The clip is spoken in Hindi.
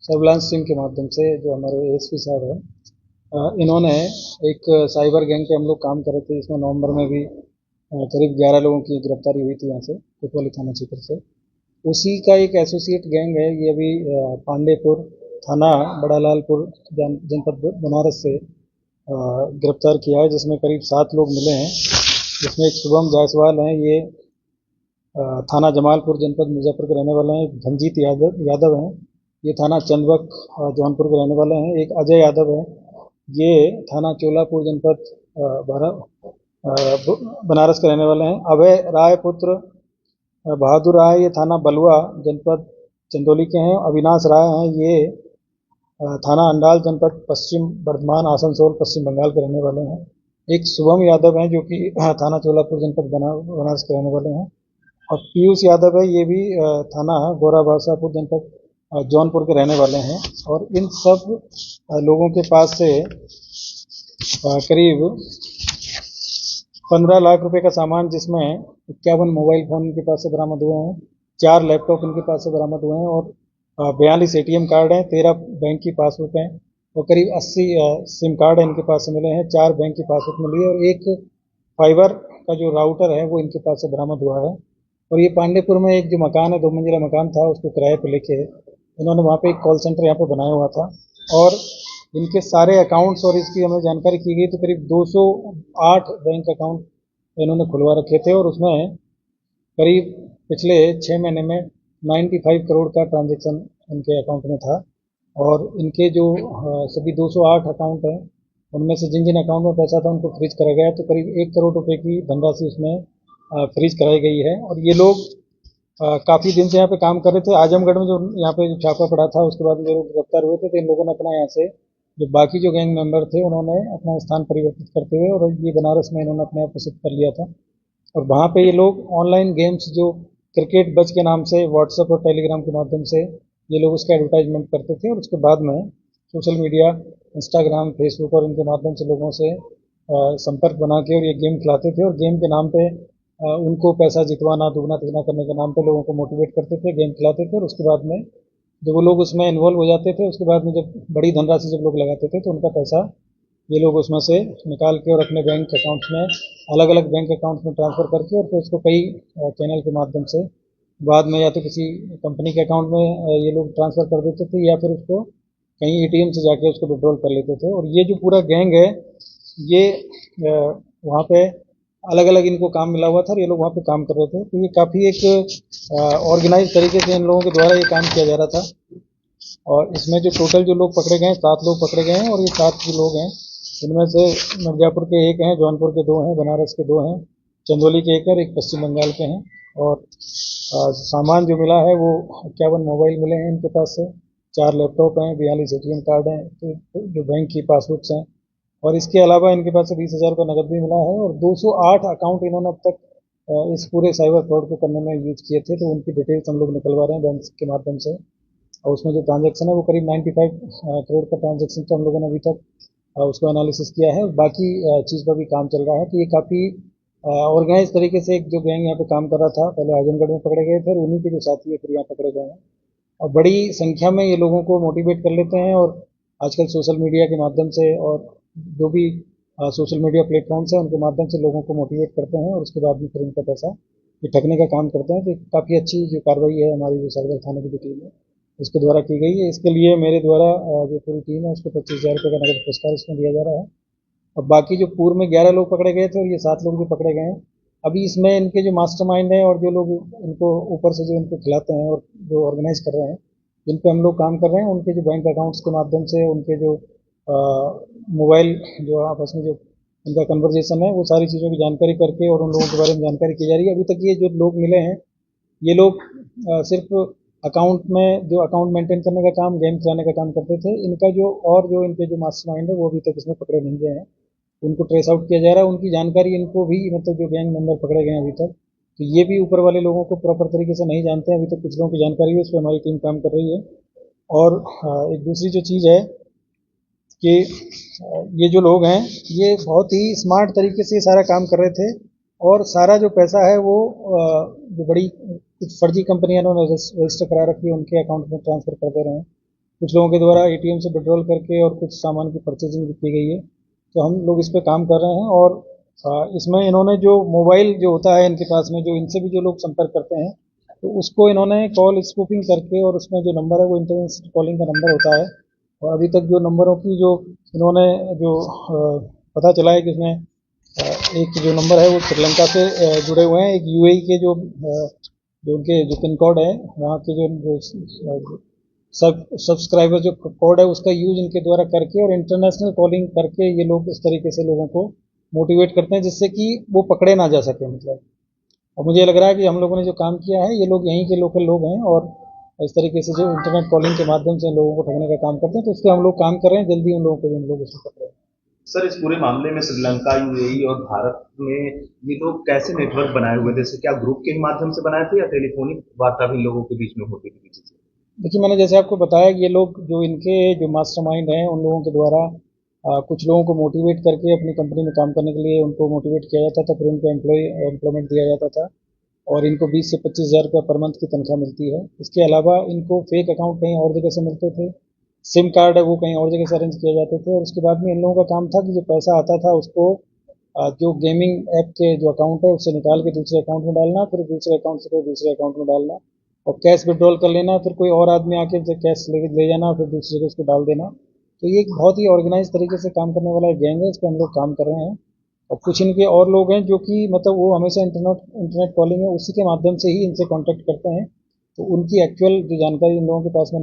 सर्विलांस टीम के माध्यम से जो हमारे एएसपी साहब हैं, इन्होंने एक साइबर गैंग पे हम लोग काम कर रहे थे, जिसमें नवंबर में भी करीब 11 लोगों की गिरफ्तारी हुई थी यहाँ से कोतवाली थाना क्षेत्र से। उसी का एक एसोसिएट गैंग है ये अभी पांडेपुर थाना बड़ा लालपुर जनपद बनारस से गिरफ्तार किया है, जिसमें करीब 7 लोग मिले हैं। जिसमें एक शुभम जायसवाल हैं, ये थाना जमालपुर जनपद मिर्जापुर के रहने वाले हैं। एक धनजीत यादव हैं, ये थाना चंदबक जौनपुर के रहने वाले हैं। एक अजय यादव है, ये थाना चोलापुर जनपद बनारस के रहने वाले हैं। अभय राय पुत्र बहादुर राय, ये थाना बलुआ जनपद चंदौली के हैं। अविनाश राय हैं, ये थाना अंडाल जनपद पश्चिम बर्धमान आसनसोल पश्चिम बंगाल के रहने वाले हैं। एक शुभम यादव हैं, जो कि थाना चोलापुर जनपद बनारस के रहने वाले हैं। और पीयूष यादव है, ये भी थाना गोरा बादशाहपुर जनपद जौनपुर के रहने वाले हैं। और इन सब लोगों के पास से करीब 15 लाख रुपए का सामान, जिसमें 51 मोबाइल फ़ोन इनके पास से बरामद हुए हैं, 4 लैपटॉप इनके पास से बरामद हुए हैं, और 42 एटीएम कार्ड हैं, 13 बैंक की पासबुक हैं, और करीब 80 सिम कार्ड इनके पास से मिले हैं, 4 बैंक की पासबुक मिली है, और एक फाइबर का जो राउटर है वो इनके पास से बरामद हुआ है। और ये पांडेपुर में एक जो मकान है, 2 मंजिला मकान था, उसको किराए पे लेके इन्होंने वहाँ पे एक कॉल सेंटर यहाँ पे बनाया हुआ था। और इनके सारे अकाउंट्स और इसकी हमें जानकारी की गई तो करीब 208 बैंक अकाउंट इन्होंने खुलवा रखे थे, और उसमें करीब पिछले 6 महीने में 95 करोड़ का ट्रांजैक्शन इनके अकाउंट में था। और इनके जो सभी 208 अकाउंट हैं, उनमें से जिन जिन अकाउंट में पैसा था उनको फ्रीज करा गया है। तो करीब 1 करोड़ रुपए की धनराशि उसमें फ्रीज कराई गई है। और ये लोग काफ़ी दिन से यहाँ पे काम कर रहे थे। आजमगढ़ में जो यहाँ पे छापा पड़ा था, उसके बाद जो लोग गिरफ्तार हुए थे, तो इन लोगों ने अपना यहाँ से जो बाकी जो गैंग मेंबर थे, उन्होंने अपना स्थान परिवर्तित करते हुए और ये बनारस में इन्होंने अपने आप को शिफ्ट कर लिया था। और वहाँ पे ये लोग ऑनलाइन गेम्स, जो क्रिकेट बज के नाम से व्हाट्सएप और टेलीग्राम के माध्यम से ये लोग उसका एडवर्टाइजमेंट करते थे, और उसके बाद में सोशल मीडिया, इंस्टाग्राम, फेसबुक और इनके माध्यम से लोगों से संपर्क बना के और ये गेम खिलाते थे। और गेम के नाम पे उनको पैसा जितवाना, दुगना तिगना करने के नाम पे लोगों को मोटिवेट करते थे, गेम खिलाते थे। और उसके बाद में जब वो लोग उसमें इन्वॉल्व हो जाते थे, उसके बाद में जब बड़ी धनराशि जब लोग लगाते थे, तो उनका पैसा ये लोग उसमें से निकाल के और अपने बैंक अकाउंट्स में, अलग अलग बैंक अकाउंट्स में ट्रांसफ़र करके, और फिर उसको कई चैनल के माध्यम से बाद में या तो किसी कंपनी के अकाउंट में ये लोग ट्रांसफ़र कर देते थे, या फिर उसको कहीं एटीएम से जाके उसको विड्रॉल कर लेते थे। और ये जो पूरा गैंग है, ये वहाँ पे अलग अलग इनको काम मिला हुआ था, और ये लोग वहाँ पे काम कर रहे थे। तो ये काफ़ी एक ऑर्गेनाइज तरीके से इन लोगों के द्वारा ये काम किया जा रहा था। और इसमें जो टोटल जो लोग पकड़े गए हैं, 7 लोग पकड़े गए हैं। और ये 7 जो लोग हैं, इनमें से मिर्जापुर के 1 हैं, जौनपुर के 2 हैं, बनारस के 2 हैं, चंदौली के 1 और एक पश्चिम बंगाल के हैं। और सामान जो मिला है वो 51 मोबाइल मिले हैं इनके पास से, 4 लैपटॉप हैं, 42 एटीएम कार्ड हैं, तो जो बैंक की पासबुक्स हैं। और इसके अलावा इनके पास से 20,000 का नकद भी मिला है। और 208 अकाउंट इन्होंने अब तक इस पूरे साइबर फ्रॉड को करने में यूज किए थे, तो उनकी डिटेल्स हम लोग निकलवा रहे हैं बैंक के माध्यम से। और उसमें जो ट्रांजैक्शन है वो करीब 95 करोड़ का ट्रांजैक्शन तो हम लोगों ने अभी तक उसको एनालिसिस किया है। बाकी चीज़ पर भी काम चल रहा है। तो ये काफ़ी ऑर्गेनाइज तरीके से एक जो गैंग यहाँ पे काम कर रहा था, पहले आजमगढ़ में पकड़े गए थे, और उन्हीं के जो साथी है फिर यहाँ पकड़े गए हैं। और बड़ी संख्या में ये लोगों को मोटिवेट कर लेते हैं, और आजकल सोशल मीडिया के माध्यम से और जो भी सोशल मीडिया प्लेटफॉर्म्स हैं उनके माध्यम से लोगों को मोटिवेट करते हैं, और उसके बाद में फिर उनका पैसा ये ठगने का काम करते हैं। तो काफ़ी अच्छी जो कार्रवाई है हमारी जो साइबर थाने की जो टीम है उसके द्वारा की गई है। इसके लिए मेरे द्वारा जो पूरी टीम है उसको 25,000 रुपये का नगद पुरस्कार इसमें दिया जा रहा है। और बाकी जो पूर्व में 11 लोग पकड़े गए थे और ये 7 लोग भी पकड़े गए हैं। अभी इसमें इनके जो मास्टरमाइंड हैं और जो लोग इनको ऊपर से जो इनको खिलाते हैं और जो ऑर्गेनाइज कर रहे हैं, जिन पे हम लोग काम कर रहे हैं, उनके जो बैंक अकाउंट्स के माध्यम से, उनके जो मोबाइल जो आपस में जो उनका कन्वर्जेशन है, वो सारी चीज़ों की जानकारी करके और उन लोगों के बारे में जानकारी की जा रही है। अभी तक ये जो लोग मिले हैं, ये लोग सिर्फ अकाउंट में जो अकाउंट मेंटेन करने का काम, गेम चलाने का काम करते थे। इनका जो और जो इनके जो मास्टरमाइंड है वो अभी तक इसमें पकड़े नहीं गए हैं, उनको ट्रेस आउट किया जा रहा है। उनकी जानकारी इनको भी, मतलब जो गैंग मेंबर पकड़े गए हैं अभी तक, तो ये भी ऊपर वाले लोगों को प्रॉपर तरीके से नहीं जानते हैं। अभी तक कुछ लोगों की जानकारी है, इस पर हमारी टीम काम कर रही है। और एक दूसरी जो चीज़ है कि ये जो लोग हैं, ये बहुत ही स्मार्ट तरीके से ये सारा काम कर रहे थे। और सारा जो पैसा है वो जो बड़ी कुछ फर्जी कंपनियां इन्होंने रजिस्टर करा रखी है, उनके अकाउंट में ट्रांसफ़र कर दे रहे हैं। कुछ लोगों के द्वारा एटीएम से विड्रॉल करके और कुछ सामान की परचेजिंग भी की गई है। तो हम लोग इस पे काम कर रहे हैं और इसमें इन्होंने जो मोबाइल जो होता है इनके पास में, जो इनसे भी जो लोग संपर्क करते हैं, तो उसको इन्होंने कॉल स्पूफिंग करके, और उसमें जो नंबर है वो इंटरनेशनल कॉलिंग का नंबर होता है। और अभी तक जो नंबरों की जो इन्होंने जो पता चला है कि उसमें एक जो नंबर है वो श्रीलंका से जुड़े हुए हैं, एक यूएई के जो उनके जो पिन कोड है वहाँ के जो सब सब्सक्राइबर जो कोड है उसका यूज इनके द्वारा करके और इंटरनेशनल कॉलिंग करके ये लोग इस तरीके से लोगों को मोटिवेट करते हैं जिससे कि वो पकड़े ना जा सके, मतलब। और मुझे लग रहा है कि हम लोगों ने जो काम किया है, ये लोग यहीं के लोकल लोग हैं और इस तरीके से जो इंटरनेट कॉलिंग के माध्यम से लोगों को ठगने का काम करते हैं, तो उस पर हम लोग काम कर रहे हैं। जल्दी उन लोगों को भी हम लोग उसमें पकड़े। सर, इस पूरे मामले में श्रीलंका, यूएई और भारत में ये लोग कैसे नेटवर्क बनाए हुए थे? जैसे क्या ग्रुप के माध्यम से बनाए थे या टेलीफोनिक वार्ता भी इन लोगों के बीच में होती थी किसी से? देखिए, मैंने जैसे आपको बताया कि ये लोग जो इनके जो मास्टरमाइंड हैं, उन लोगों के द्वारा कुछ लोगों को मोटिवेट करके अपनी कंपनी में काम करने के लिए उनको मोटिवेट किया जाता था, फिर उनको एम्प्लॉयमेंट दिया जाता था और इनको 20 से 25 हज़ार रुपये पर मंथ की तनख्वाह मिलती है। इसके अलावा इनको फेक अकाउंट कहीं और जगह से मिलते थे, सिम कार्ड है वो कहीं और जगह से अरेंज किए जाते थे, और उसके बाद में इन लोगों का काम था कि जो पैसा आता था उसको जो गेमिंग ऐप के जो अकाउंट है उससे निकाल के दूसरे अकाउंट में डालना, फिर दूसरे अकाउंट से कोई दूसरे अकाउंट में डालना और कैश विड्रॉल कर लेना, फिर कोई और आदमी आके कैश ले जाना, फिर दूसरे को उसको डाल देना। तो ये एक बहुत ही ऑर्गेनाइज तरीके से काम करने वाला एक गैंग है, इस पर हम लोग काम कर रहे हैं। और कुछ इनके और लोग हैं जो कि मतलब वो हमेशा इंटरनेट इंटरनेट कॉलिंग है उसी के माध्यम से ही इनसे कांटेक्ट करते हैं, तो उनकी एक्चुअल जो जानकारी इन लोगों के पास में